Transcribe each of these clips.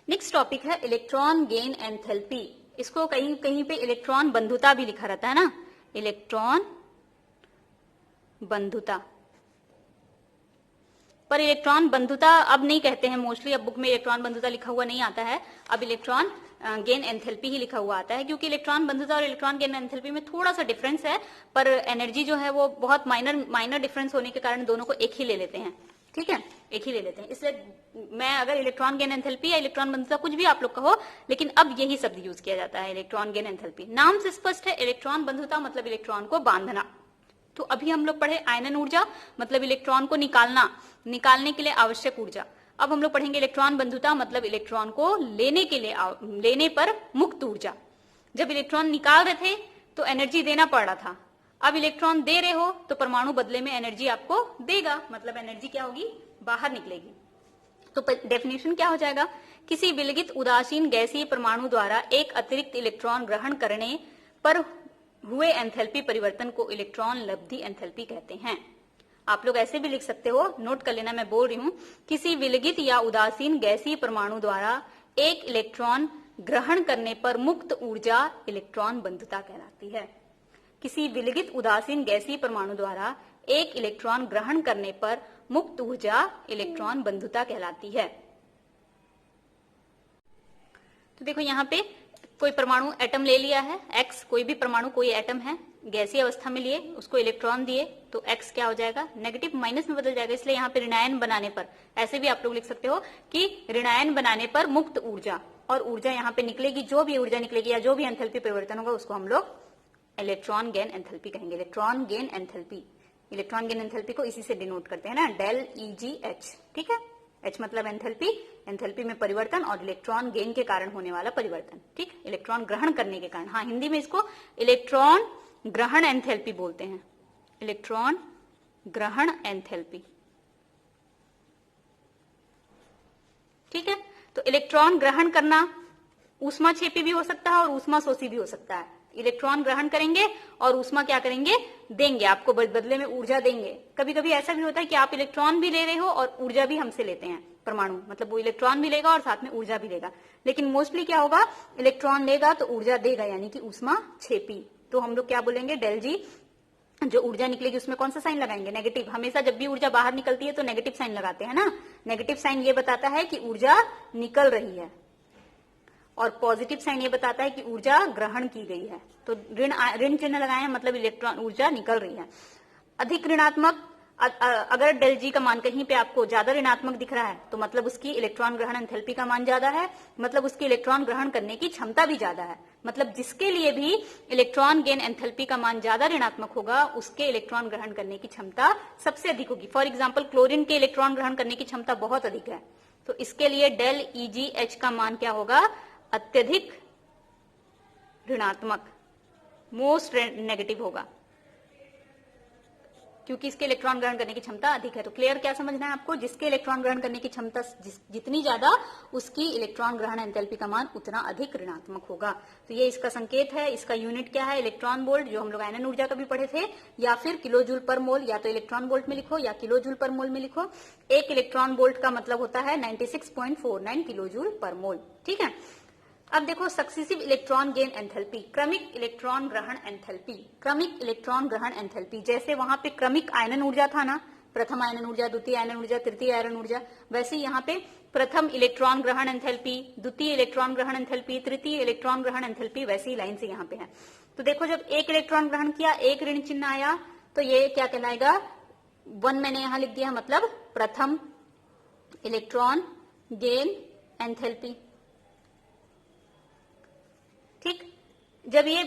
Next topic है electron gain enthalpy. इसको कहीं कहीं पे इलेक्ट्रॉन बंधुता भी लिखा रहता है ना, इलेक्ट्रॉन बंधुता, पर इलेक्ट्रॉन बंधुता अब नहीं कहते हैं मोस्टली। अब बुक में इलेक्ट्रॉन बंधुता लिखा हुआ नहीं आता है, अब इलेक्ट्रॉन गेन एंथैल्पी ही लिखा हुआ आता है, क्योंकि इलेक्ट्रॉन बंधुता और इलेक्ट्रॉन गेन एंथैल्पी में थोड़ा सा डिफरेंस है, पर एनर्जी जो है वो बहुत माइनर डिफरेंस होने के कारण दोनों को एक ही ले लेते हैं। ठीक है, एक ही ले लेते हैं। इसलिए मैं अगर इलेक्ट्रॉन गेन एंथैल्पी या इलेक्ट्रॉन बंधुता कुछ भी आप लोग कहो, लेकिन अब यही शब्द यूज किया जाता है, इलेक्ट्रॉन गेन एंथैल्पी। नाम से स्पष्ट है, इलेक्ट्रॉन बंधुता मतलब इलेक्ट्रॉन को बांधना। तो अभी हम लोग पढ़े आयनन ऊर्जा मतलब इलेक्ट्रॉन को निकालने के लिए आवश्यक ऊर्जा। अब हम लोग पढ़ेंगे इलेक्ट्रॉन बंधुता मतलब इलेक्ट्रॉन को लेने पर मुक्त ऊर्जा। जब इलेक्ट्रॉन निकाल रहे थे तो एनर्जी देना पड़ रहा था, अब इलेक्ट्रॉन दे रहे हो तो परमाणु बदले में एनर्जी आपको देगा, मतलब एनर्जी क्या होगी, बाहर निकलेगी। तो डेफिनेशन क्या हो जाएगा, किसी विलगित उदासीन गैसीय परमाणु द्वारा एक अतिरिक्त इलेक्ट्रॉन ग्रहण करने पर हुए एंथैल्पी परिवर्तन को इलेक्ट्रॉन लब्धि एंथैल्पी कहते हैं। आप लोग ऐसे भी लिख सकते हो, नोट कर लेना, मैं बोल रही हूं, किसी विलगित या उदासीन गैसीय परमाणु द्वारा एक इलेक्ट्रॉन ग्रहण करने पर मुक्त ऊर्जा इलेक्ट्रॉन बंधुता कहलाती है। किसी विलगित उदासीन गैसीय परमाणु द्वारा एक इलेक्ट्रॉन ग्रहण करने पर मुक्त ऊर्जा इलेक्ट्रॉन बंधुता कहलाती है। तो देखो यहाँ पे कोई परमाणु एटम ले लिया है, एक्स, कोई भी परमाणु कोई एटम है, गैसीय अवस्था में लिए, उसको इलेक्ट्रॉन दिए, तो एक्स क्या हो जाएगा, नेगेटिव माइनस में बदल जाएगा। इसलिए यहाँ पे ऋणायन बनाने पर, ऐसे भी आप लोग लिख सकते हो कि ऋणायन बनाने पर मुक्त ऊर्जा, और ऊर्जा यहाँ पे निकलेगी, जो भी ऊर्जा निकलेगी या जो भी एंथैल्पी परिवर्तन होगा उसको हम लोग इलेक्ट्रॉन गेन एंथैल्पी कहेंगे। Electron gain enthalpy, electron gain enthalpy को इसी से डिनोट करते हैं ना, डेल EgH। ठीक है, H मतलब एंथैल्पी, एंथैल्पी में परिवर्तन, और इलेक्ट्रॉन गेन के कारण होने वाला परिवर्तन। ठीक, इलेक्ट्रॉन ग्रहण करने के कारण, हाँ हिंदी में इसको इलेक्ट्रॉन ग्रहण एंथैल्पी बोलते हैं, इलेक्ट्रॉन ग्रहण एंथैल्पी। ठीक है, तो इलेक्ट्रॉन ग्रहण करना ऊष्माक्षेपी भी हो सकता है और ऊष्मा शोषी भी हो सकता है। इलेक्ट्रॉन ग्रहण करेंगे और ऊष्मा क्या करेंगे, देंगे, आपको बदले में ऊर्जा देंगे। कभी कभी ऐसा भी होता है कि आप इलेक्ट्रॉन भी ले रहे हो और ऊर्जा भी हमसे लेते हैं परमाणु, मतलब वो इलेक्ट्रॉन भी लेगा और साथ में ऊर्जा भी लेगा। लेकिन मोस्टली क्या होगा, इलेक्ट्रॉन लेगा तो ऊर्जा देगा, यानी कि ऊष्माक्षेपी। तो हम लोग क्या बोलेंगे, डेल जी, जो ऊर्जा निकलेगी उसमें कौन सा साइन लगाएंगे, नेगेटिव। हमेशा जब भी ऊर्जा बाहर निकलती है तो नेगेटिव साइन लगाते हैं ना, नेगेटिव साइन ये बताता है कि ऊर्जा निकल रही है, और पॉजिटिव साइन ये बताता है कि ऊर्जा ग्रहण की गई है। तो ऋण चिन्ह लगाए हैं, मतलब इलेक्ट्रॉन ऊर्जा निकल रही है। अधिक ऋणात्मक, अगर डेल जी का मान कहीं पे आपको ज्यादा ऋणात्मक दिख रहा है तो मतलब उसकी इलेक्ट्रॉन ग्रहण एंथैल्पी का मान ज्यादा है, मतलब उसकी इलेक्ट्रॉन ग्रहण करने की क्षमता भी ज्यादा है। मतलब जिसके लिए भी इलेक्ट्रॉन गेन एंथैल्पी का मान ज्यादा ऋणात्मक होगा उसके इलेक्ट्रॉन ग्रहण करने की क्षमता सबसे अधिक होगी। फॉर एग्जाम्पल क्लोरीन के इलेक्ट्रॉन ग्रहण करने की क्षमता बहुत अधिक है, तो इसके लिए डेल EgH का मान क्या होगा, अत्यधिक ऋणात्मक, मोस्ट नेगेटिव होगा, क्योंकि इसके इलेक्ट्रॉन ग्रहण करने की क्षमता अधिक है। तो क्लियर क्या समझना है आपको, जिसके इलेक्ट्रॉन ग्रहण करने की क्षमता जितनी ज्यादा, उसकी इलेक्ट्रॉन ग्रहण एंथैल्पी का मान उतना अधिक ऋणात्मक होगा। तो ये इसका संकेत है। इसका यूनिट क्या है, इलेक्ट्रॉन वोल्ट, जो हम लोग आयनन ऊर्जा का भी पढ़े थे, या फिर किलो जूल पर मोल, या तो इलेक्ट्रॉन वोल्ट में लिखो या किलो जूल पर मोल में लिखो। एक इलेक्ट्रॉन वोल्ट का मतलब होता है 96.49 किलो जूल पर मोल। ठीक है, अब देखो सक्सेसिव इलेक्ट्रॉन गेन एंथैल्पी, क्रमिक इलेक्ट्रॉन ग्रहण एंथैल्पी, क्रमिक इलेक्ट्रॉन ग्रहण एंथैल्पी। जैसे वहां पे क्रमिक आयनन ऊर्जा था ना, प्रथम आयनन ऊर्जा, द्वितीय आयनन ऊर्जा, तृतीय आयनन ऊर्जा, वैसे यहाँ पे प्रथम इलेक्ट्रॉन ग्रहण एंथैल्पी, द्वितीय इलेक्ट्रॉन ग्रहण एंथैल्पी, तृतीय इलेक्ट्रॉन ग्रहण एंथैल्पी, वैसी लाइन से यहाँ पे है। तो देखो जब एक इलेक्ट्रॉन ग्रहण किया, एक ऋण चिन्ह आया, तो ये क्या कहलाएगा, 1 मैंने यहां लिख दिया, मतलब प्रथम इलेक्ट्रॉन गेन एंथैल्पी। ठीक, जब ये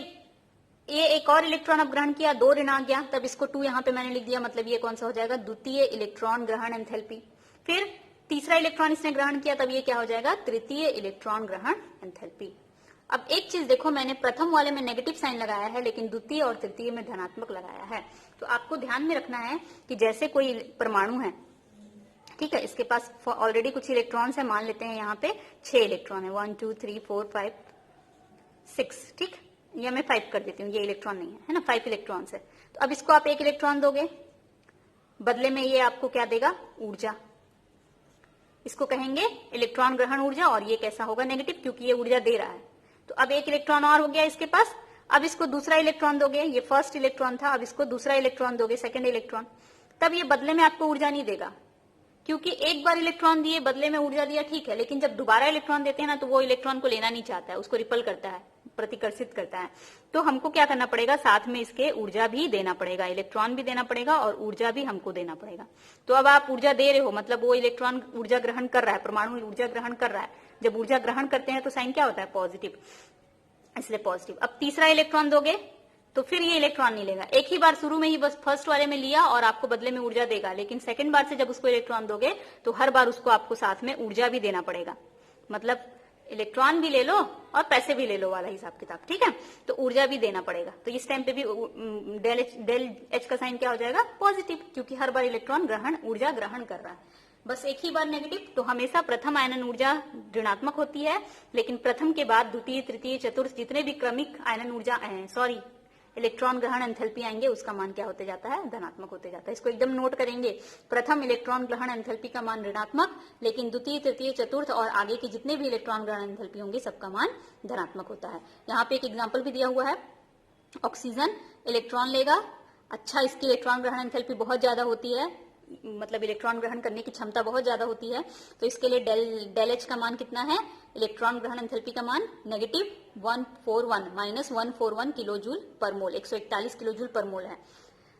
एक और इलेक्ट्रॉन अब ग्रहण किया, 2 ऋण आ गया, तब इसको 2 यहाँ पे मैंने लिख दिया, मतलब ये कौन सा हो जाएगा, द्वितीय इलेक्ट्रॉन ग्रहण एंथैल्पी। फिर तीसरा इलेक्ट्रॉन इसने ग्रहण किया, तब ये क्या हो जाएगा, तृतीय इलेक्ट्रॉन ग्रहण एंथैल्पी। अब एक चीज देखो, मैंने प्रथम वाले में नेगेटिव साइन लगाया है, लेकिन द्वितीय और तृतीय में धनात्मक लगाया है। तो आपको ध्यान में रखना है कि जैसे कोई परमाणु है, ठीक है, इसके पास ऑलरेडी कुछ इलेक्ट्रॉन्स है, मान लेते हैं यहाँ पे 6 इलेक्ट्रॉन है, 1 2 3 4 5 6, ठीक, या मैं 5 कर देती हूँ, ये इलेक्ट्रॉन नहीं है ना, 5 इलेक्ट्रॉन्स है। तो अब इसको आप 1 इलेक्ट्रॉन दोगे, बदले में ये आपको क्या देगा, ऊर्जा। इसको कहेंगे इलेक्ट्रॉन ग्रहण ऊर्जा, और ये कैसा होगा, नेगेटिव, क्योंकि ये ऊर्जा दे रहा है। तो अब एक इलेक्ट्रॉन और हो गया इसके पास, अब इसको दूसरा इलेक्ट्रॉन दोगे, ये फर्स्ट इलेक्ट्रॉन था, अब इसको दूसरा इलेक्ट्रॉन दोगे, सेकंड इलेक्ट्रॉन, तब ये बदले में आपको ऊर्जा नहीं देगा, क्योंकि एक बार इलेक्ट्रॉन दिए बदले में ऊर्जा दिया, ठीक है, लेकिन जब दोबारा इलेक्ट्रॉन देते हैं ना, तो वो इलेक्ट्रॉन को लेना नहीं चाहता है, उसको रिपल करता है, प्रतिकर्षित करता है। तो हमको क्या करना पड़ेगा, साथ में इसके ऊर्जा भी देना पड़ेगा, इलेक्ट्रॉन भी देना पड़ेगा और ऊर्जा भी हमको देना पड़ेगा। तो अब आप ऊर्जा दे रहे हो, मतलब वो इलेक्ट्रॉन ऊर्जा ग्रहण कर रहा है, परमाणु ऊर्जा ग्रहण कर रहा है। जब ऊर्जा ग्रहण करते हैं तो साइन क्या होता है, पॉजिटिव, इसलिए पॉजिटिव। अब तीसरा इलेक्ट्रॉन दोगे तो फिर ये इलेक्ट्रॉन नहीं लेगा, एक ही बार शुरू में ही बस फर्स्ट वाले में लिया और आपको बदले में ऊर्जा देगा, लेकिन सेकंड बार से जब उसको इलेक्ट्रॉन दोगे तो हर बार उसको आपको साथ में ऊर्जा भी देना पड़ेगा, मतलब इलेक्ट्रॉन भी ले लो और पैसे भी ले लो वाला हिसाब किताब, ठीक है। तो ऊर्जा भी देना पड़ेगा, तो इस टाइम पे भी डेल एच का साइन क्या हो जाएगा, पॉजिटिव, क्योंकि हर बार इलेक्ट्रॉन ऊर्जा ग्रहण कर रहा है। बस एक ही बार नेगेटिव, तो हमेशा प्रथम आयनन ऊर्जा ऋणात्मक होती है, लेकिन प्रथम के बाद द्वितीय, तृतीय, चतुर्थ जितने भी क्रमिक आयनन ऊर्जा इलेक्ट्रॉन ग्रहण एंथैल्पी आएंगे, उसका मान क्या होते जाता है, धनात्मक होते जाता है। इसको एकदम नोट करेंगे, प्रथम इलेक्ट्रॉन ग्रहण एंथैल्पी का मान ऋणात्मक, लेकिन द्वितीय, तृतीय, चतुर्थ और आगे के जितने भी इलेक्ट्रॉन ग्रहण एंथैल्पी होंगे सबका मान धनात्मक होता है। यहाँ पे एक एग्जाम्पल भी दिया हुआ है, ऑक्सीजन इलेक्ट्रॉन लेगा, अच्छा इसकी इलेक्ट्रॉन ग्रहण एंथैल्पी बहुत ज्यादा होती है, मतलब इलेक्ट्रॉन ग्रहण करने की क्षमता बहुत ज्यादा होती है, तो इसके लिए डेल एच का मान कितना है, इलेक्ट्रॉन ग्रहण एंथैल्पी का मान नेगेटिव 141 माइनस 141 किलो जूल पर मोल, 141 किलो जूल पर मोल है।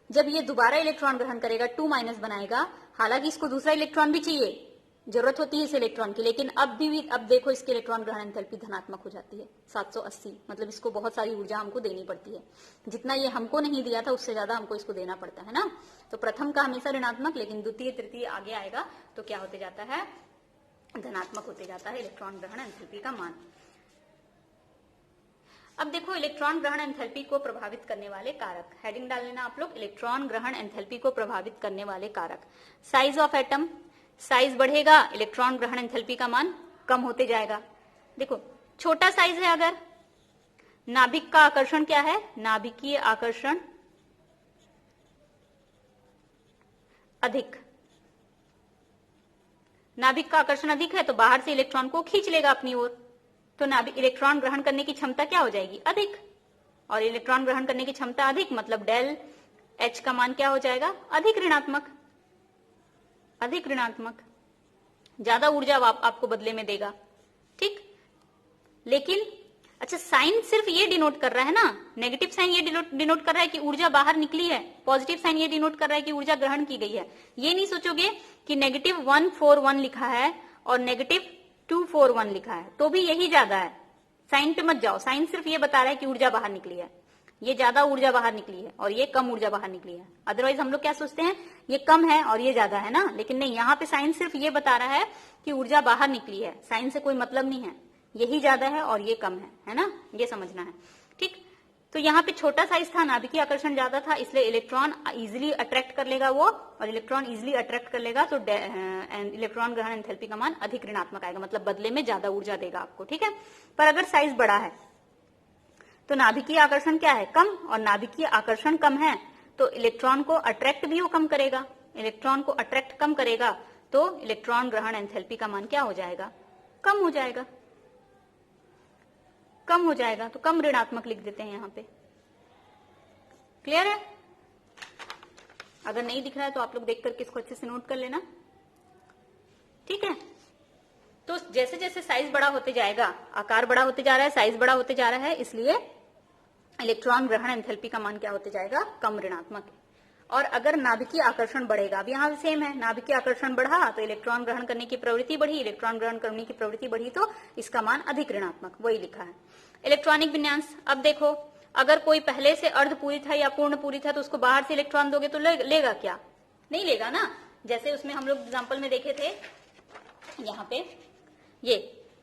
जब ये दोबारा इलेक्ट्रॉन ग्रहण करेगा, 2 माइनस बनाएगा, हालांकि इसको दूसरा इलेक्ट्रॉन भी चाहिए, जरूरत होती है इस इलेक्ट्रॉन की, लेकिन अब देखो इसके इलेक्ट्रॉन ग्रहण एंथैल्पी धनात्मक हो जाती है 780, मतलब इसको बहुत सारी ऊर्जा हमको देनी पड़ती है, जितना ये हमको नहीं दिया था उससे ज्यादा हमको इसको देना पड़ता है ना। तो प्रथम का हमेशा ऋणात्मक, लेकिन द्वितीय, तृतीय आगे आएगा तो क्या होते जाता है, धनात्मक होते जाता है इलेक्ट्रॉन ग्रहण एंथैल्पी का मान। अब देखो इलेक्ट्रॉन ग्रहण एंथैल्पी को प्रभावित करने वाले कारक, हेडिंग डाल लेना आप लोग, इलेक्ट्रॉन ग्रहण एंथैल्पी को प्रभावित करने वाले कारक। साइज ऑफ एटम, साइज बढ़ेगा, इलेक्ट्रॉन ग्रहण एंथैल्पी का मान कम होते जाएगा। देखो छोटा साइज है अगर, नाभिक का आकर्षण क्या है, नाभिकीय आकर्षण अधिक, नाभिक का आकर्षण अधिक है तो बाहर से इलेक्ट्रॉन को खींच लेगा अपनी ओर, तो नाभिक इलेक्ट्रॉन ग्रहण करने की क्षमता क्या हो जाएगी, अधिक, और इलेक्ट्रॉन ग्रहण करने की क्षमता अधिक, मतलब डेल एच का मान क्या हो जाएगा, अधिक ऋणात्मक, अधिक ऋणात्मक, ज्यादा ऊर्जा आपको बदले में देगा, ठीक। लेकिन अच्छा साइन सिर्फ ये डिनोट कर रहा है ना, नेगेटिव साइन ये डिनोट कर रहा है कि ऊर्जा बाहर निकली है, पॉजिटिव साइन ये डिनोट कर रहा है कि ऊर्जा ग्रहण की गई है। ये नहीं सोचोगे कि नेगेटिव 141 लिखा है और नेगेटिव 241 लिखा है तो भी यही ज्यादा है, साइन पे मत जाओ, साइन सिर्फ ये बता रहा है कि ऊर्जा बाहर निकली है, ये ज्यादा ऊर्जा बाहर निकली है और ये कम ऊर्जा बाहर निकली है। अदरवाइज हम लोग क्या सोचते हैं, ये कम है और ये ज्यादा है ना, लेकिन नहीं, यहाँ पे साइन सिर्फ ये बता रहा है कि ऊर्जा बाहर निकली है, साइन से कोई मतलब नहीं है, यही ज्यादा है और ये कम है ना, ये समझना है, ठीक। तो यहाँ पे छोटा साइज था, नाभिकीय आकर्षण ज्यादा था, इसलिए इलेक्ट्रॉन इजिली अट्रैक्ट कर लेगा वो, और इलेक्ट्रॉन इजिली अट्रैक्ट कर लेगा तो इलेक्ट्रॉन ग्रहण एंथैल्पी का मान अधिक ऋणात्मक आएगा, मतलब बदले में ज्यादा ऊर्जा देगा आपको, ठीक है। पर अगर साइज बड़ा है तो नाभिकीय आकर्षण क्या है, कम, और नाभिकीय आकर्षण कम है तो इलेक्ट्रॉन को अट्रैक्ट भी वो कम करेगा, इलेक्ट्रॉन को अट्रैक्ट कम करेगा तो इलेक्ट्रॉन ग्रहण एंथैल्पी का मान क्या हो जाएगा, कम हो जाएगा, कम हो जाएगा, तो कम ऋणात्मक लिख देते हैं यहाँ पे। क्लियर है? अगर नहीं दिख रहा है तो आप लोग देख करके इसको अच्छे से नोट कर लेना, ठीक है। तो जैसे जैसे साइज बड़ा होते जाएगा, आकार बड़ा होते जा रहा है, साइज बड़ा होते जा रहा है, इसलिए इलेक्ट्रॉन ग्रहण एंथैल्पी का मान क्या होते जाएगा, कम ऋणात्मक। और अगर नाभिकीय आकर्षण बढ़ेगा, अब यहाँ सेम है, नाभिकीय आकर्षण बढ़ा तो इलेक्ट्रॉन ग्रहण करने की प्रवृत्ति बढ़ी, इलेक्ट्रॉन ग्रहण करने की प्रवृत्ति बढ़ी तो इसका मान अधिक ऋणात्मक, वही लिखा है। इलेक्ट्रॉनिक विन्यास, अब देखो अगर कोई पहले से अर्धपूरित है या पूर्ण पूरित है तो उसको बाहर से इलेक्ट्रॉन दोगे तो लेगा क्या, नहीं लेगा ना। जैसे उसमें हम लोग एग्जाम्पल में देखे थे, यहाँ पे ये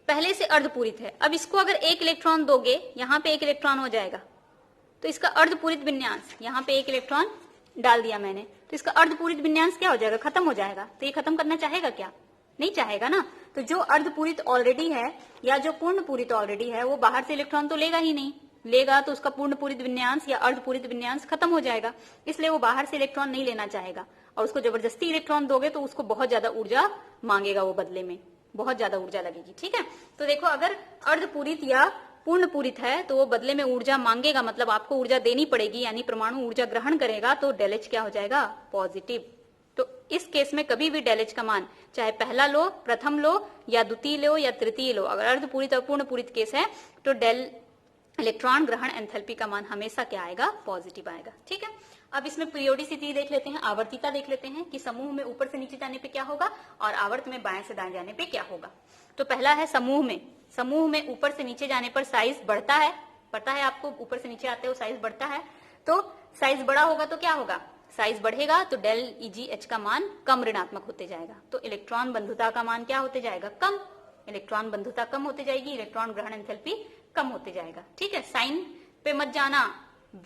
पहले से अर्धपूरित है, अब इसको अगर एक इलेक्ट्रॉन दोगे, यहाँ पे एक इलेक्ट्रॉन हो जाएगा तो इसका अर्धपूरित विन्यास, यहाँ पे एक इलेक्ट्रॉन डाल दिया मैंने तो इसका अर्धपूरित विन्यास क्या हो जाएगा, खत्म हो जाएगा। तो ये खत्म करना चाहेगा क्या, नहीं चाहेगा ना। तो जो अर्धपूरित ऑलरेडी है या जो पूर्ण पूरित ऑलरेडी है वो बाहर से इलेक्ट्रॉन तो लेगा ही नहीं, लेगा तो उसका पूर्ण पूरित विन्यास या अर्धपूरित विन्यास खत्म हो जाएगा, इसलिए वो बाहर से इलेक्ट्रॉन नहीं लेना चाहेगा। और उसको जबरदस्ती इलेक्ट्रॉन दोगे तो उसको बहुत ज्यादा ऊर्जा मांगेगा वो बदले में, बहुत ज्यादा ऊर्जा लगेगी। ठीक है, तो देखो अगर अर्धपूरित या पूर्ण पूरित है तो वो बदले में ऊर्जा मांगेगा, मतलब आपको ऊर्जा देनी पड़ेगी, यानी परमाणु ऊर्जा ग्रहण करेगा, तो डेल एच क्या हो जाएगा, पॉजिटिव। तो इस केस में कभी भी डेल एच का मान चाहे पहला लो, प्रथम लो, या द्वितीय लो, या तृतीय लो, अगर अर्धपूरित और पूर्ण पूरित केस है तो डेल इलेक्ट्रॉन ग्रहण एंथैल्पी का मान हमेशा क्या आएगा, पॉजिटिव आएगा। ठीक है, अब इसमें पीरियोडिसिटी देख लेते हैं, आवर्तिता देख लेते हैं कि समूह में ऊपर से नीचे जाने पे क्या होगा और आवर्त में बाएं से दाएं जाने पे क्या होगा। तो पहला है समूह में ऊपर से नीचे जाने पर साइज बढ़ता है, पता है आपको, ऊपर से नीचे आते हो साइज बढ़ता है, तो साइज बड़ा होगा तो क्या होगा, साइज बढ़ेगा तो डेल EgH का मान कम ऋणात्मक होते जाएगा, तो इलेक्ट्रॉन बंधुता का मान क्या होते जाएगा, कम, इलेक्ट्रॉन बंधुता कम होते जाएगी, इलेक्ट्रॉन ग्रहण एंथैल्पी कम होते जाएगा। ठीक है, साइन पे मत जाना,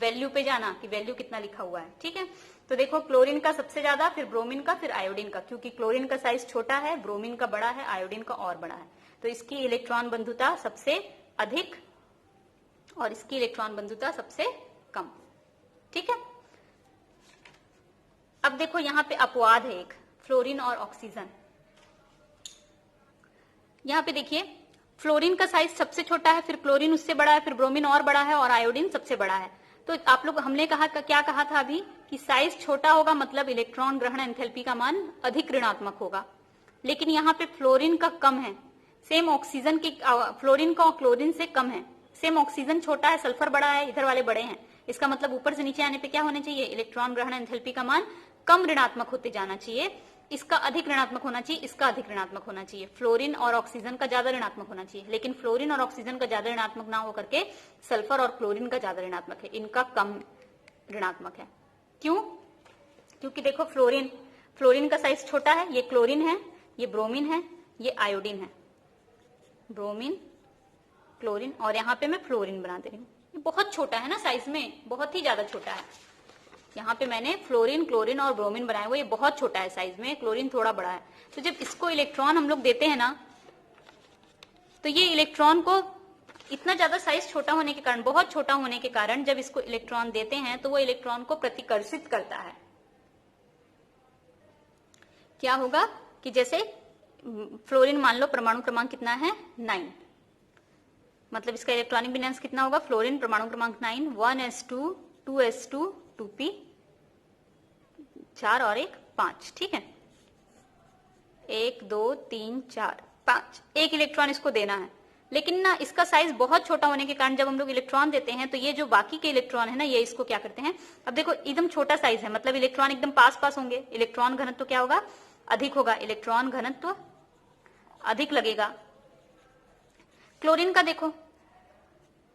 वैल्यू पे जाना कि वैल्यू कितना लिखा हुआ है। ठीक है, तो देखो क्लोरीन का सबसे ज्यादा, फिर ब्रोमीन का, फिर आयोडीन का, क्योंकि क्लोरीन का साइज छोटा है, ब्रोमीन का बड़ा है, आयोडीन का और बड़ा है, तो इसकी इलेक्ट्रॉन बंधुता सबसे अधिक और इसकी इलेक्ट्रॉन बंधुता सबसे कम। ठीक है, अब देखो यहाँ पे अपवाद है एक, फ्लोरीन और ऑक्सीजन। यहाँ पे देखिए फ्लोरीन का साइज सबसे छोटा है, फिर क्लोरीन उससे बड़ा है, फिर ब्रोमीन और बड़ा है, और आयोडीन सबसे बड़ा है। तो आप लोग, हमने कहा क्या कहा था अभी कि साइज छोटा होगा मतलब इलेक्ट्रॉन ग्रहण एंथैल्पी का मान अधिक ऋणात्मक होगा, लेकिन यहाँ पे फ्लोरीन का कम है, सेम ऑक्सीजन की, फ्लोरीन का क्लोरीन से कम है, सेम ऑक्सीजन छोटा है, सल्फर बड़ा है, इधर वाले बड़े हैं, इसका मतलब ऊपर से नीचे आने पे क्या होना चाहिए, इलेक्ट्रॉन ग्रहण एंथैल्पी का मान कम ऋणात्मक होते जाना चाहिए, इसका अधिक ऋणात्मक होना चाहिए, इसका अधिक ऋणात्मक होना चाहिए, फ्लोरीन और ऑक्सीजन का ज्यादा ऋणात्मक होना चाहिए, लेकिन फ्लोरीन और ऑक्सीजन का ज्यादा ऋणात्मक ना होकर के सल्फर और क्लोरीन का ज्यादा ऋणात्मक है, इनका कम ऋणात्मक है। क्यों, क्योंकि देखो फ्लोरीन का साइज छोटा है, ये क्लोरीन है, ये ब्रोमीन है, ये आयोडीन है, ब्रोमीन, क्लोरीन, और यहाँ पे मैं फ्लोरीन बना दे रही हूँ, ये बहुत छोटा है ना साइज में, बहुत ही ज्यादा छोटा है। यहाँ पे मैंने फ्लोरीन, क्लोरीन और ब्रोमीन बनाया हुआ, ये बहुत छोटा है साइज में, क्लोरीन थोड़ा बड़ा है। तो जब इसको इलेक्ट्रॉन हम लोग देते हैं ना, तो ये इलेक्ट्रॉन को इतना ज्यादा साइज छोटा होने के कारण, बहुत छोटा होने के कारण, जब इसको इलेक्ट्रॉन देते हैं तो वो इलेक्ट्रॉन को प्रतिकर्षित करता है। क्या होगा कि जैसे फ्लोरीन मान लो परमाणु क्रमांक कितना है, 9, मतलब इसका इलेक्ट्रॉनिक विन्यास कितना होगा, फ्लोरीन परमाणु क्रमांक 9, 1s2 2s2 2p 4 और 1 5। ठीक है, 1 2 3 4 5, एक इलेक्ट्रॉन इसको देना है, लेकिन ना इसका साइज बहुत छोटा होने के कारण जब हम लोग इलेक्ट्रॉन देते हैं तो ये जो बाकी के इलेक्ट्रॉन है ना, ये इसको क्या करते हैं, अब देखो एकदम छोटा साइज है, मतलब इलेक्ट्रॉन एकदम पास पास होंगे, इलेक्ट्रॉन घनत्व क्या होगा, अधिक होगा, इलेक्ट्रॉन घनत्व अधिक लगेगा। क्लोरीन का देखो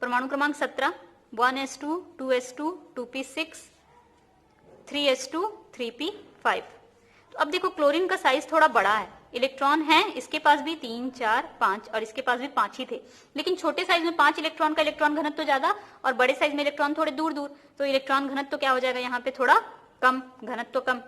परमाणु क्रमांक 17, 1s2 2s2 2p6 3s2 3p5। तो अब देखो क्लोरीन का साइज थोड़ा बड़ा है, इलेक्ट्रॉन है इसके पास भी 3 4 5 और इसके पास भी 5 ही थे, लेकिन छोटे साइज में 5 इलेक्ट्रॉन का इलेक्ट्रॉन घनत्व ज्यादा और बड़े साइज में इलेक्ट्रॉन थोड़े दूर दूर, तो इलेक्ट्रॉन घनत्व क्या हो जाएगा, यहाँ पे थोड़ा कम, घनत्व कम।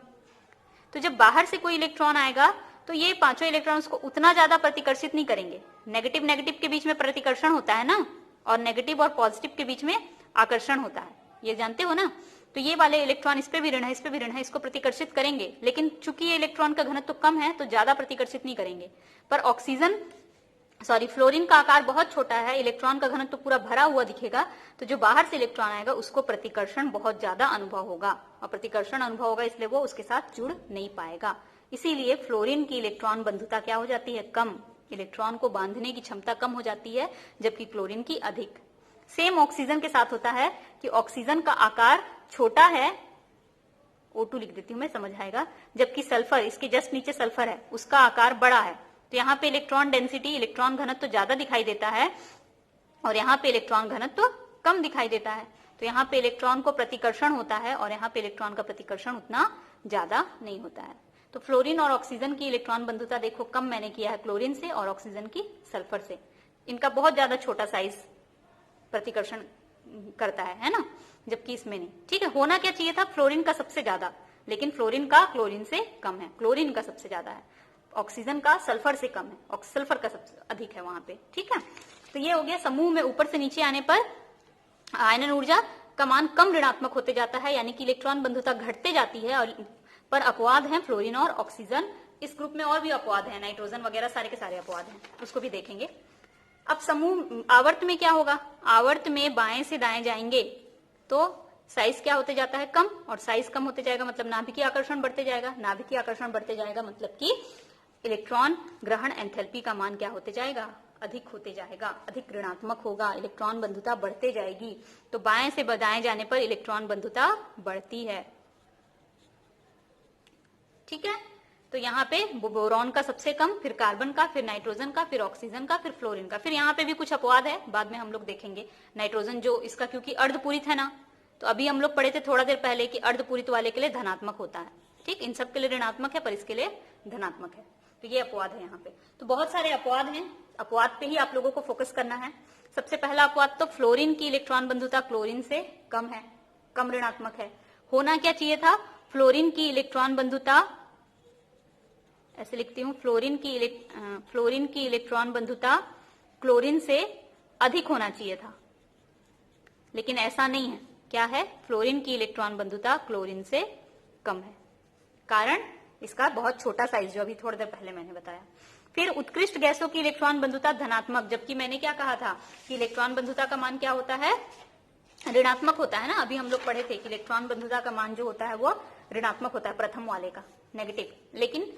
तो जब बाहर से कोई इलेक्ट्रॉन आएगा तो ये पांचों इलेक्ट्रॉन उसको उतना ज्यादा प्रतिकर्षित नहीं करेंगे, नेगेटिव नेगेटिव के बीच में प्रतिकर्षण होता है ना, और नेगेटिव और पॉजिटिव के बीच में आकर्षण होता है, ये जानते हो ना। तो ये वाले इलेक्ट्रॉन इस पे भी ऋण है, इस पे भी ऋण है, इसको प्रतिकर्षित करेंगे, लेकिन चूंकि ये इलेक्ट्रॉन का घनत्व कम है तो ज्यादा प्रतिकर्षित नहीं करेंगे। पर फ्लोरीन का आकार बहुत छोटा है, इलेक्ट्रॉन का घनत्व पूरा भरा हुआ दिखेगा, तो जो बाहर से इलेक्ट्रॉन आएगा उसको प्रतिकर्षण बहुत ज्यादा अनुभव होगा, और प्रतिकर्षण अनुभव होगा इसलिए वो उसके साथ जुड़ नहीं पाएगा। इसीलिए फ्लोरीन की इलेक्ट्रॉन बंधुता क्या हो जाती है, कम, इलेक्ट्रॉन को बांधने की क्षमता कम हो जाती है, जबकि क्लोरीन की अधिक। सेम ऑक्सीजन के साथ होता है कि ऑक्सीजन का आकार छोटा है, O2 लिख देती हूं मैं, समझ आएगा, जबकि सल्फर, इसके जस्ट नीचे सल्फर है, उसका आकार बड़ा है। तो यहाँ पे इलेक्ट्रॉन डेंसिटी, इलेक्ट्रॉन घनत्व तो ज्यादा दिखाई देता है और यहाँ पे इलेक्ट्रॉन घनत्व तो कम दिखाई देता है। तो यहाँ पे इलेक्ट्रॉन को प्रतिकर्षण होता है और यहाँ पे इलेक्ट्रॉन का प्रतिकर्षण उतना ज्यादा नहीं होता है। तो फ्लोरीन और ऑक्सीजन की इलेक्ट्रॉन बंधुता देखो कम मैंने किया है क्लोरीन से, और ऑक्सीजन की सल्फर से। इनका बहुत ज्यादा छोटा साइज प्रतिकर्षण करता है ना, जबकि इसमें नहीं। ठीक है, होना क्या चाहिए था, फ्लोरीन का सबसे ज्यादा, लेकिन फ्लोरीन का क्लोरीन से कम है, क्लोरीन का सबसे ज्यादा है, ऑक्सीजन का सल्फर से कम है, और सल्फर का सबसे अधिक है वहां पे। ठीक है, तो ये हो गया समूह में ऊपर से नीचे आने पर आयनन ऊर्जा का मान कम ऋणात्मक होते जाता है, यानी कि इलेक्ट्रॉन बंधुता घटते जाती है, और पर अपवाद है फ्लोरीन और ऑक्सीजन इस ग्रुप में और भी अपवाद हैं, नाइट्रोजन वगैरह सारे के सारे अपवाद हैं, उसको भी देखेंगे। अब समूह आवर्त में क्या होगा, आवर्त में बाएं से दाएं जाएंगे तो साइज क्या होते जाता है, कम, और साइज कम होते जाएगा मतलब नाभिकीय आकर्षण बढ़ते जाएगा, नाभिकीय आकर्षण बढ़ते जाएगा मतलब कि इलेक्ट्रॉन ग्रहण एंथैल्पी का मान क्या होते जाएगा, अधिक होते जाएगा, अधिक ऋणात्मक होगा, इलेक्ट्रॉन बंधुता बढ़ते जाएगी। तो बाएं से दाएं जाने पर इलेक्ट्रॉन बंधुता बढ़ती है। ठीक है, तो यहाँ पे बोरॉन का सबसे कम, फिर कार्बन का, फिर नाइट्रोजन का, फिर ऑक्सीजन का, फिर फ्लोरीन का। फिर यहाँ पे भी कुछ अपवाद है, बाद में हम लोग देखेंगे। नाइट्रोजन जो इसका क्योंकि अर्धपूरित है ना, तो अभी हम लोग पढ़े थे थोड़ा देर पहले कि अर्धपूरित वाले के लिए धनात्मक होता है। ठीक, इन सब के लिए ऋणात्मक है पर इसके लिए धनात्मक है। तो ये अपवाद है यहाँ पे। तो बहुत सारे अपवाद हैं, अपवाद पे ही आप लोगों को फोकस करना है। सबसे पहला अपवाद तो फ्लोरीन की इलेक्ट्रॉन बंधुता क्लोरीन से कम है, कम ऋणात्मक है। होना क्या चाहिए था, फ्लोरीन की इलेक्ट्रॉन बंधुता, ऐसे लिखती हूं, फ्लोरीन की इलेक्ट्रॉन बंधुता क्लोरीन से अधिक होना चाहिए था, लेकिन ऐसा नहीं है। क्या है, फ्लोरीन की इलेक्ट्रॉन बंधुता क्लोरीन से कम है। कारण इसका बहुत छोटा साइज, जो अभी थोड़ी देर पहले मैंने बताया। फिर उत्कृष्ट गैसों की इलेक्ट्रॉन बंधुता धनात्मक, जबकि मैंने क्या कहा था कि इलेक्ट्रॉन बंधुता का मान क्या होता है, ऋणात्मक होता है ना। अभी हम लोग पढ़े थे कि इलेक्ट्रॉन बंधुता का मान जो होता है वो ऋणात्मक होता है, प्रथम वाले का नेगेटिव, लेकिन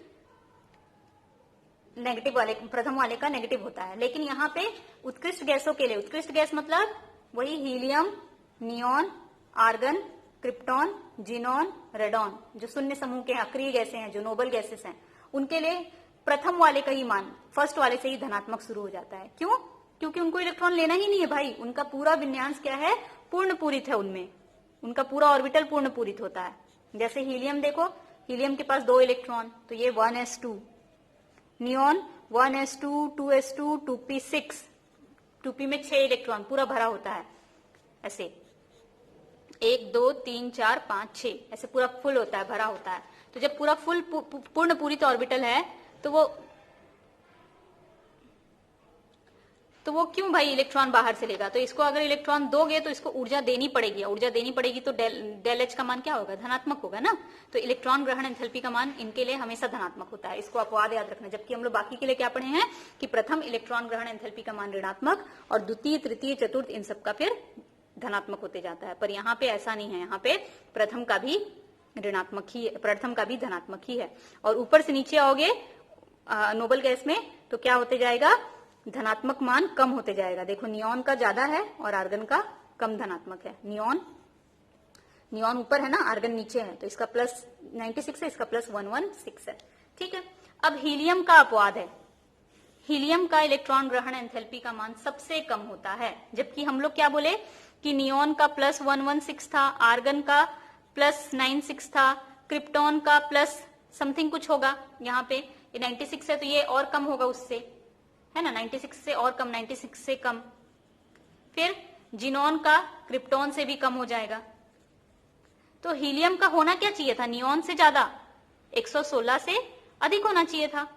नेगेटिव वाले, प्रथम वाले का नेगेटिव होता है। लेकिन यहाँ पे उत्कृष्ट गैसों के लिए, उत्कृष्ट गैस मतलब वही helium, neon, argon, krypton, xenon, radon, जो शून्य समूह के अक्रिय गैसें हैं, जो नोबल गैसेस हैं, उनके लिए प्रथम वाले का ही मान फर्स्ट वाले से ही धनात्मक शुरू हो जाता है। क्यों, क्योंकि उनको इलेक्ट्रॉन लेना ही नहीं है भाई, उनका पूरा विन्यास क्या है, पूर्ण पूरित है, उनमें उनका पूरा ऑर्बिटल पूर्ण पूरित होता है। जैसे हीलियम देखो, हीलियम के पास 2 इलेक्ट्रॉन, तो ये 1s2, neon 1s2, 2s2, 2p6, 2p में 6 इलेक्ट्रॉन पूरा भरा होता है, ऐसे 1 2 3 4 5 6 ऐसे पूरा फुल होता है, भरा होता है। तो जब पूरा फुल पूर्ण पूरित ऑर्बिटल है तो वो क्यों भाई इलेक्ट्रॉन बाहर से लेगा। तो इसको अगर इलेक्ट्रॉन दोगे तो इसको ऊर्जा देनी पड़ेगी, ऊर्जा देनी पड़ेगी तो डेल एच का मान क्या होगा, धनात्मक होगा ना। तो इलेक्ट्रॉन ग्रहण एंथैल्पी का मान इनके लिए हमेशा धनात्मक होता है, इसको अपवाद याद रखना। जबकि हम लोग बाकी के लिए क्या पढ़े हैं कि प्रथम इलेक्ट्रॉन ग्रहण एंथैल्पी का मान ऋणात्मक और द्वितीय, तृतीय, चतुर्थ इन सब का फिर धनात्मक होते जाता है। पर यहाँ पे ऐसा नहीं है, यहाँ पे प्रथम का भी ऋणात्मक ही, प्रथम का भी धनात्मक ही है। और ऊपर से नीचे आओगे नोबल गैस में तो क्या होते जाएगा, धनात्मक मान कम होते जाएगा। देखो नियॉन का ज्यादा है और आर्गन का कम धनात्मक है। नियॉन ऊपर है ना, आर्गन नीचे है, तो इसका प्लस 96 है, इसका प्लस 116 है। ठीक है, अब हीलियम का अपवाद है। हीलियम का इलेक्ट्रॉन ग्रहण एंथैल्पी का मान सबसे कम होता है। जबकि हम लोग क्या बोले कि नियॉन का प्लस 116 था, आर्गन का प्लस 96 था, क्रिप्टॉन का प्लस समथिंग कुछ होगा। यहाँ पे ये 96 है तो ये और कम होगा उससे, है ना, 96 से और कम, 96 से कम। फिर जिनॉन का क्रिप्टॉन से भी कम हो जाएगा। तो हीलियम का होना क्या चाहिए था, नियॉन से ज्यादा, 116 से अधिक होना चाहिए था,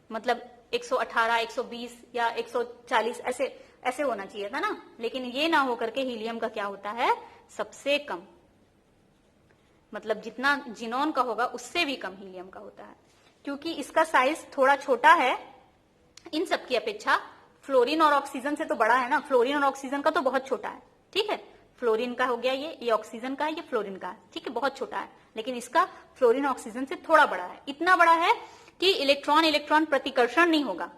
मतलब 118, 120 या 140 ऐसे होना चाहिए था ना। लेकिन ये ना होकर के हीलियम का क्या होता है, सबसे कम, मतलब जितना जिनॉन का होगा उससे भी कम हीलियम का होता है, क्योंकि इसका साइज थोड़ा छोटा है इन सब की अपेक्षा। फ्लोरीन और ऑक्सीजन से तो बड़ा है ना, फ्लोरीन और ऑक्सीजन का तो बहुत छोटा है। ठीक है, फ्लोरीन का हो गया, ये ऑक्सीजन का है, ये फ्लोरीन का है। ठीक है, बहुत छोटा है, लेकिन इसका फ्लोरीन ऑक्सीजन से थोड़ा बड़ा है। इतना बड़ा है कि इलेक्ट्रॉन इलेक्ट्रॉन प्रतिकर्षण नहीं होगा,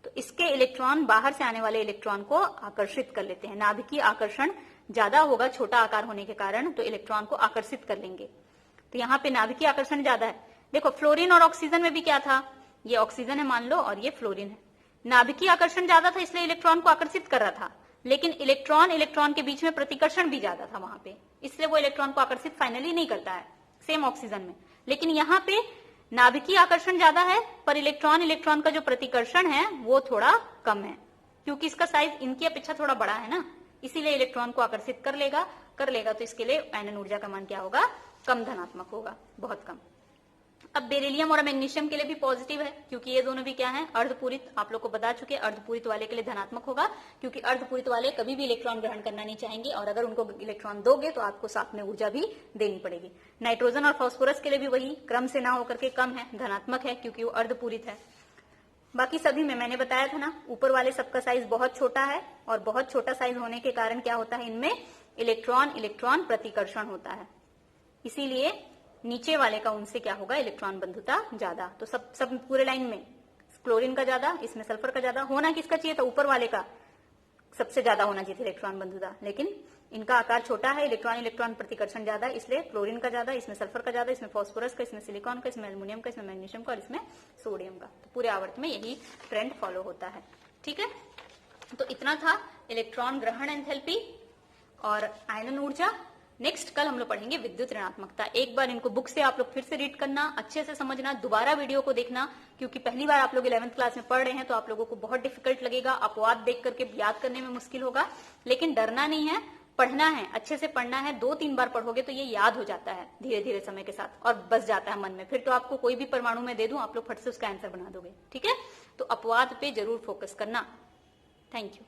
तो इसके इलेक्ट्रॉन बाहर से आने वाले इलेक्ट्रॉन को आकर्षित कर लेते हैं। नाभिकीय आकर्षण ज्यादा होगा, छोटा आकार होने के कारण, तो इलेक्ट्रॉन को आकर्षित कर लेंगे। तो यहाँ पे नाभिकीय आकर्षण ज्यादा है। देखो फ्लोरीन और ऑक्सीजन में भी क्या था, ये ऑक्सीजन है मान लो और ये फ्लोरीन है। नाभिकीय आकर्षण ज्यादा था इसलिए इलेक्ट्रॉन को आकर्षित कर रहा था, लेकिन इलेक्ट्रॉन इलेक्ट्रॉन के बीच में प्रतिकर्षण भी ज्यादा था वहां पे, इसलिए वो इलेक्ट्रॉन को आकर्षित फाइनली नहीं करता है, सेम ऑक्सीजन में। लेकिन यहाँ पे नाभिकीय आकर्षण ज्यादा है पर इलेक्ट्रॉन इलेक्ट्रॉन का जो प्रतिकर्षण है वो थोड़ा कम है, क्योंकि इसका साइज इनकी अपेक्षा थोड़ा बड़ा है ना, इसीलिए इलेक्ट्रॉन को आकर्षित कर लेगा। तो इसके लिए एनन ऊर्जा का मान क्या होगा, कम धनात्मक होगा, बहुत कम। अब बेरिलियम और मैग्नीशियम के लिए भी पॉजिटिव है, क्योंकि ये दोनों भी क्या है, अर्धपूरित। आप लोग को बता चुके, अर्धपूरित वाले के लिए धनात्मक होगा, क्योंकि अर्धपूरित वाले कभी भी इलेक्ट्रॉन ग्रहण करना नहीं चाहेंगे, और अगर उनको इलेक्ट्रॉन दोगे तो आपको साथ में ऊर्जा भी देनी पड़ेगी। नाइट्रोजन और फास्फोरस के लिए भी वही क्रम से ना होकर के कम है, धनात्मक है, क्योंकि वो अर्धपूरित है। बाकी सभी में मैंने बताया था ना, ऊपर वाले सबका साइज बहुत छोटा है, और बहुत छोटा साइज होने के कारण क्या होता है, इनमें इलेक्ट्रॉन इलेक्ट्रॉन प्रतिकर्षण होता है, इसीलिए नीचे वाले का उनसे क्या होगा, इलेक्ट्रॉन बंधुता ज्यादा। तो सब पूरे लाइन में क्लोरीन का ज्यादा, इसमें सल्फर का ज्यादा। होना किसका चाहिए था, ऊपर वाले का सबसे ज्यादा होना चाहिए था इलेक्ट्रॉन बंधुता, लेकिन इनका आकार छोटा है, इलेक्ट्रॉन इलेक्ट्रॉन प्रतिकर्षण ज्यादा, इसलिए क्लोरीन का ज्यादा, इसमें सल्फर का ज्यादा, इसमें फास्फोरस का, इसमें सिलिकॉन का, इसमें एल्युमिनियम का, इसमें मैग्नीशियम का, और इसमें सोडियम का। तो पूरे आवर्त में यही ट्रेंड फॉलो होता है। ठीक है, तो इतना था इलेक्ट्रॉन ग्रहण एंथैल्पी और आयनन ऊर्जा। नेक्स्ट कल हम लोग पढ़ेंगे विद्युत ऋणात्मकता। एक बार इनको बुक से आप लोग फिर से रीड करना, अच्छे से समझना, दोबारा वीडियो को देखना, क्योंकि पहली बार आप लोग 11th क्लास में पढ़ रहे हैं तो आप लोगों को बहुत डिफिकल्ट लगेगा, अपवाद देख करके याद करने में मुश्किल होगा, लेकिन डरना नहीं है, पढ़ना है, अच्छे से पढ़ना है। 2-3 बार पढ़ोगे तो ये याद हो जाता है धीरे धीरे समय के साथ, और बस जाता है मन में। फिर तो आपको कोई भी परमाणु में दे दूं, आप लोग फट से उसका आंसर बना दोगे। ठीक है, तो अपवाद पे जरूर फोकस करना। Thank you.